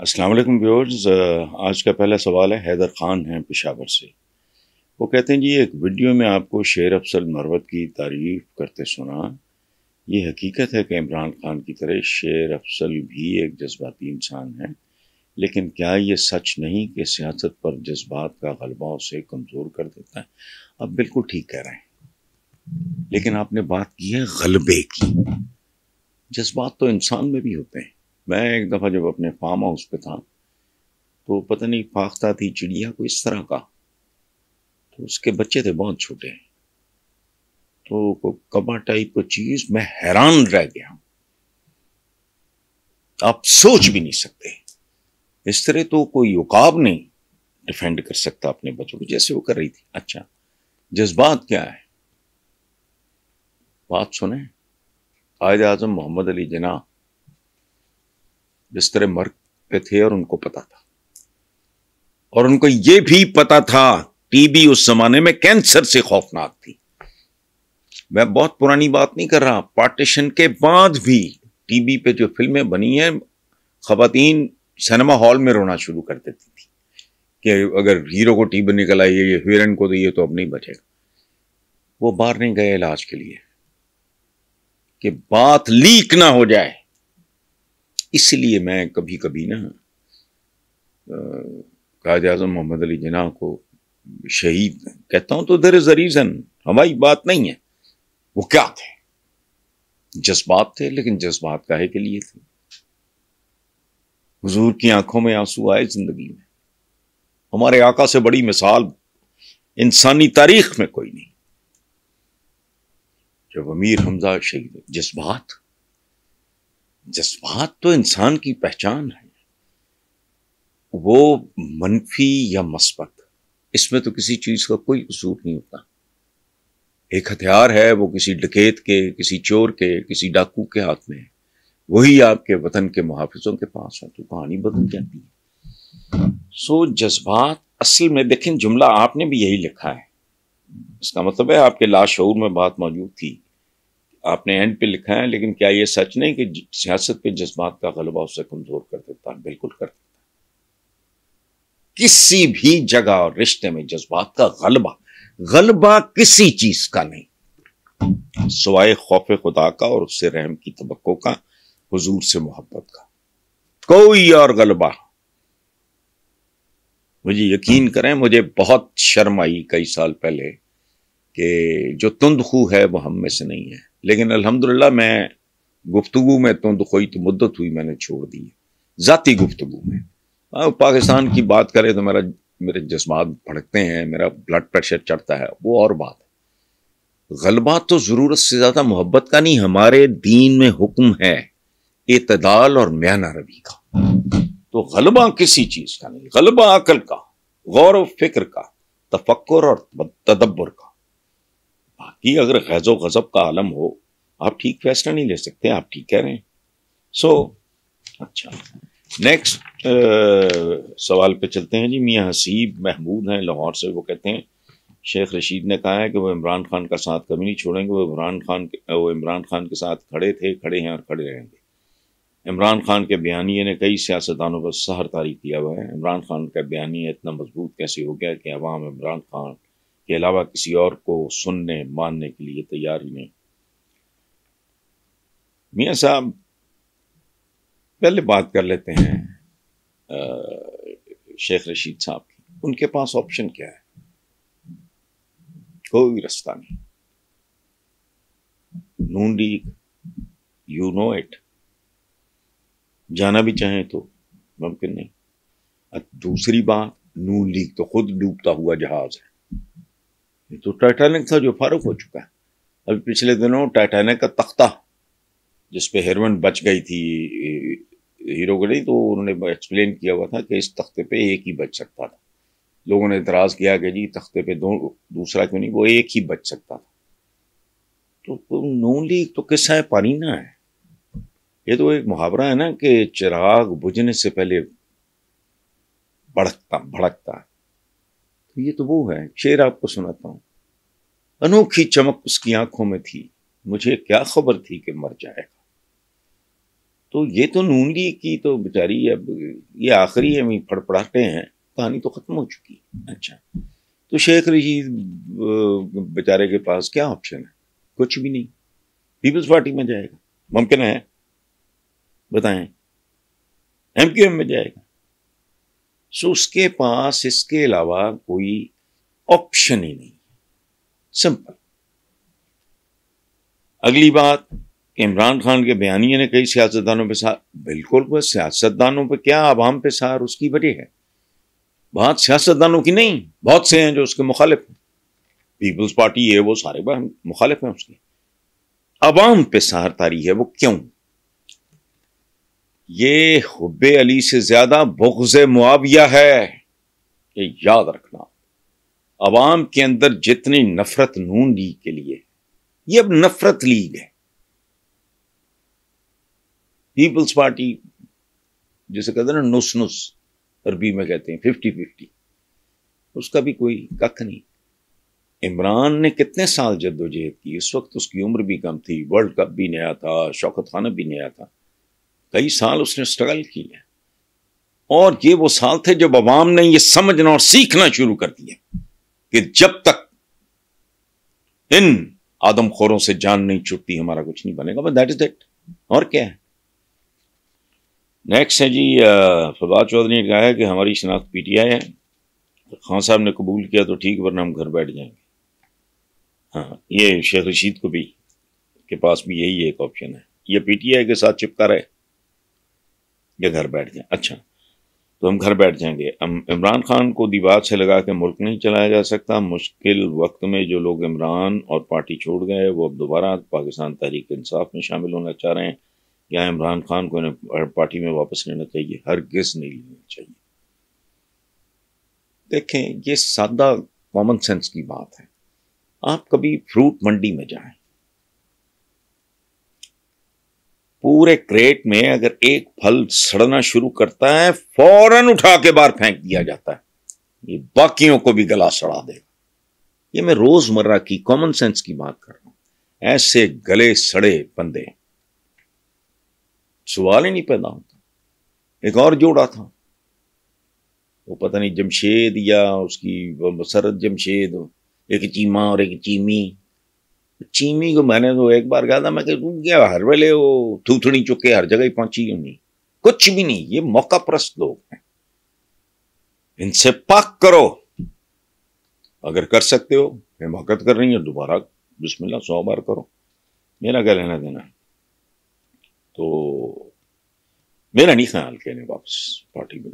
السلام علیکم ویورز، آج کا پہلا سوال ہے حیدر خان ہیں پشاور سے۔ وہ کہتے ہیں جی ایک ویڈیو میں آپ کو شیر افضل مروت کی تعریف کرتے سنا۔ یہ حقیقت ہے کہ عمران خان کی طرح شیر افضل بھی ایک جذباتی انسان ہے، لیکن کیا یہ سچ نہیں کہ سیاست پر جذبات کا غلبہ اسے کمزور کر دیتا ہے؟ آپ بالکل ٹھیک کہہ رہے ہیں، لیکن آپ نے بات کی ہے غلبے کی۔ جذبات تو انسان میں بھی ہوتے ہیں۔ میں ایک دفعہ جب اپنے فارم ہاؤس پہ تھا تو پتہ نہیں فاختہ تھی چڑیا کو اس طرح کا، تو اس کے بچے تھے بہت چھوٹے، تو کبا ٹائپ کو چیز، میں حیران رہ گیا۔ آپ سوچ بھی نہیں سکتے، اس طرح تو کوئی عقاب نہیں ڈیفینڈ کر سکتا اپنے بچوں کو جیسے وہ کر رہی تھی۔ اچھا جذبات کیا ہے؟ بات سنیں، قائد اعظم محمد علی جناح بستر مرگ پہ تھے اور ان کو پتا تھا، اور ان کو یہ بھی پتا تھا ٹی بی اس زمانے میں کینسر سے خوفناک تھی۔ میں بہت پرانی بات نہیں کر رہا، پارٹیشن کے بعد بھی ٹی بی پہ جو فلمیں بنی ہیں، خواتین سینما ہال میں رونا شروع کر دیتی تھی کہ اگر ہیرو کو ٹی بی نکل آئی ہے، یہ ہیروئن کو تو یہ تو اب نہیں بچے گا۔ وہ باہر نہیں گئے علاج کے لیے کہ بات لیک نہ ہو جائے۔ اس لیے میں کبھی کبھی نا قائد اعظم محمد علی جناح کو شہید کہتا ہوں تو دیر از اے ریزن، ہماری بات نہیں ہے۔ وہ کیا تھے؟ جذبات تھے، لیکن جذبات کاہے کے لیے تھے؟ حضور کی آنکھوں میں آنسو آئے زندگی میں۔ ہمارے آقا سے بڑی مثال انسانی تاریخ میں کوئی نہیں۔ جب امیر حمزہ شہید، جذبات تو انسان کی پہچان ہے، وہ منفی یا مثبت، اس میں تو کسی چیز کا کوئی قصور نہیں ہوتا۔ ایک ہتھیار ہے، وہ کسی ڈکیت کے، کسی چور کے، کسی ڈاکو کے ہاتھ میں ہے، وہی آپ کے وطن کے محافظوں کے پاس ہے، تو کہانی بدل جاتی ہے۔ سو جذبات اصل میں دیکھیں، جملہ آپ نے بھی یہی لکھا ہے، اس کا مطلب ہے آپ کے لاشعور میں بات موجود تھی، آپ نے اینڈ پہ لکھا ہے، لیکن کیا یہ سچ نہیں کہ سیاست پہ جذبات کا غلبہ اسے کمزور کر دیتا ہے؟ بالکل کر دیتا ہے۔ کسی بھی جگہ اور رشتے میں جذبات کا غلبہ کسی چیز کا نہیں سوائے خوف خدا کا اور اس سے رحم کی توقع کا، حضور سے محبت کا، کوئی اور غلبہ۔ مجھے یقین کریں، مجھے بہت شرم آئی کئی سال پہلے کہ جو تند خو ہے وہ ہم میں سے نہیں ہے، لیکن الحمدللہ میں گفتگو میں تند خوئی تو مدت ہوئی میں نے چھوڑ دی، ذاتی گفتگو میں۔ پاکستان کی بات کرے تو میرے جذبات بھڑکتے ہیں، میرا بلڈ پریشر چڑھتا ہے، وہ اور بات ہے۔ غلبہ تو ضرورت سے زیادہ محبت کا نہیں، ہمارے دین میں حکم ہے اعتدال اور میانہ روی کا۔ تو غلبہ کسی چیز کا نہیں، غلبہ عقل کا، غور و فکر کا، تفکر اور تدبر کا۔ باقی اگر غیظ و غضب کا عالم ہو، آپ ٹھیک فیصلہ نہیں لے سکتے، آپ ٹھیک کہہ رہے ہیں۔ اچھا نیکسٹ سوال پہ چلتے ہیں جی۔ میاں حسیب محمود ہیں لاہور سے، وہ کہتے ہیں شیخ رشید نے کہا ہے کہ وہ عمران خان کا ساتھ کبھی نہیں چھوڑیں گے، وہ عمران خان کے ساتھ کھڑے تھے، کھڑے ہیں اور کھڑے رہیں گے۔ عمران خان کے بیانیے نے کئی سیاستدانوں پر سحر طاری کیا ہوا ہے۔ عمران خان کا بیانیہ اتنا مضبوط کیسے ہو گیا کہ عوام عمران خان کے علاوہ کسی اور کو سننے ماننے کے لیے تیار ہی نہیں؟ میاں صاحب پہلے بات کر لیتے ہیں شیخ رشید صاحب کی۔ ان کے پاس آپشن کیا ہے؟ کوئی رستہ نہیں۔ نون لیگ، یو نو اٹ، جانا بھی چاہیں تو ممکن نہیں۔ دوسری بات، نون لیگ تو خود ڈوبتا ہوا جہاز ہے، یہ تو ٹائٹینک تھا جو فارغ ہو چکا ہے۔ ابھی پچھلے دنوں ٹائٹینک کا تختہ جس پہ ہیروئن بچ گئی تھی، ہیرو کو نہیں، تو انہوں نے ایکسپلین کیا ہوا تھا کہ اس تختے پہ ایک ہی بچ سکتا تھا۔ لوگوں نے اعتراض کیا کہ جی تختے پہ دوسرا کیوں نہیں، وہ ایک ہی بچ سکتا تھا۔ تو نون لیگ تو قصہ ہے پانی نہ ہے۔ یہ تو ایک محاورہ ہے نا کہ چراغ بجھنے سے پہلے بھڑکتا ہے۔ تو یہ تو وہ ہے، شعر آپ کو سناتا ہوں۔ انوکھی چمک اس کی آنکھوں میں تھی، مجھے کیا خبر تھی کہ مر جائے گا۔ تو یہ تو نون لیگ کی تو بیچاری اب یہ آخری ہم پڑپڑاتے ہیں، کہانی تو ختم ہو چکی ہے۔ اچھا، تو شیخ رشید بیچارے کے پاس کیا آپشن ہے؟ کچھ بھی نہیں، پیپلز پارٹی میں جائے گا، ممکن ہے؟ بتائیں، ایم کیو ایم میں جائے گا۔ سو اس کے پاس اس کے علاوہ کوئی آپشن ہی نہیں، سمپل۔ اگلی بات کہ عمران خان کے بیانیے نے کئی سیاستدانوں پہ سار، بالکل بس سیاستدانوں پہ کیا، عوام پہ سار اس کی وجہ ہے، بات سیاستدانوں کی نہیں، بہت سے ہیں جو اس کے مخالف ہیں، پیپلز پارٹی ہے وہ سارے مخالف ہیں اس کے، عوام پہ سار تاری ہے۔ وہ کیوں؟ یہ حب علی سے زیادہ بغض معاویہ ہے، یہ یاد رکھنا۔ عوام کے اندر جتنی نفرت نون لیگ کے لیے، یہ اب نفرت لیگ ہے۔ پیپلز پارٹی جسے کہتے ہیں نا نس نس، عربی میں کہتے ہیں 50-50، اس کا بھی کوئی کک نہیں۔ عمران نے کتنے سال جدوجہد کی، اس وقت اس کی عمر بھی کم تھی، ورلڈ کپ بھی نیا تھا، شوکت خانہ بھی نیا تھا، کئی سال اس نے اسٹرگل کی ہے، اور یہ وہ سال تھے جب عوام نے یہ سمجھنا اور سیکھنا شروع کر دیا کہ جب تک ان آدم خوروں سے جان نہیں چھٹتی ہمارا کچھ نہیں بنے گا، بس دیٹ از اٹ، اور کیا ہے۔ نیکسٹ ہے جی فواد چودھری نے کہا ہے کہ ہماری شناخت پی ٹی آئی ہے، خان صاحب نے قبول کیا تو ٹھیک، ورنہ ہم گھر بیٹھ جائیں گے۔ ہاں، یہ شیخ رشید کو بھی کے پاس بھی یہی ایک آپشن ہے، یہ پی ٹی آئی کے ساتھ چپکا رہے یا گھر بیٹھ جائیں۔ اچھا، تو ہم گھر بیٹھ جائیں گے۔ عمران خان کو دیوار سے لگا کے ملک نہیں چلایا جا سکتا، مشکل وقت میں جو لوگ عمران اور پارٹی چھوڑ گئے وہ اب دوبارہ پاکستان تحریک انصاف میں شامل ہونا چاہ رہے ہیں، یا عمران خان کو پارٹی میں واپس لینا چاہیے؟ ہرگز نہیں لینا چاہیے۔ دیکھیں، یہ سادہ کامن سینس کی بات ہے۔ آپ کبھی فروٹ منڈی میں جائیں، پورے کریٹ میں اگر ایک پھل سڑنا شروع کرتا ہے فوراً اٹھا کے باہر پھینک دیا جاتا ہے، یہ باقیوں کو بھی گلا سڑا دے گا۔ یہ میں روز مرہ کی کامن سینس کی بات کر رہا ہوں۔ ایسے گلے سڑے بندے، سوال ہی نہیں پیدا ہوتا۔ ایک اور جوڑا تھا، وہ پتہ نہیں جمشید یا اس کی مسرت جمشید، ایک چیمہ اور ایک چیمی۔ چیمی کو میں نے تو ایک بار کہا تھا، میں کہ کیا ہر ویلے وہ تھوتھڑی چکے ہر جگہ ہی پہنچی ہی نہیں، کچھ بھی نہیں، یہ موقع پرست لوگ ہیں، ان سے پاک کرو۔ اگر کر سکتے ہو، حماقت کر رہی ہیں دوبارہ بسم اللہ 100 بار کرو، میرا کیا لینا دینا ہے۔ تو میرا نہیں خیال کہ انہیں واپس پارٹی میں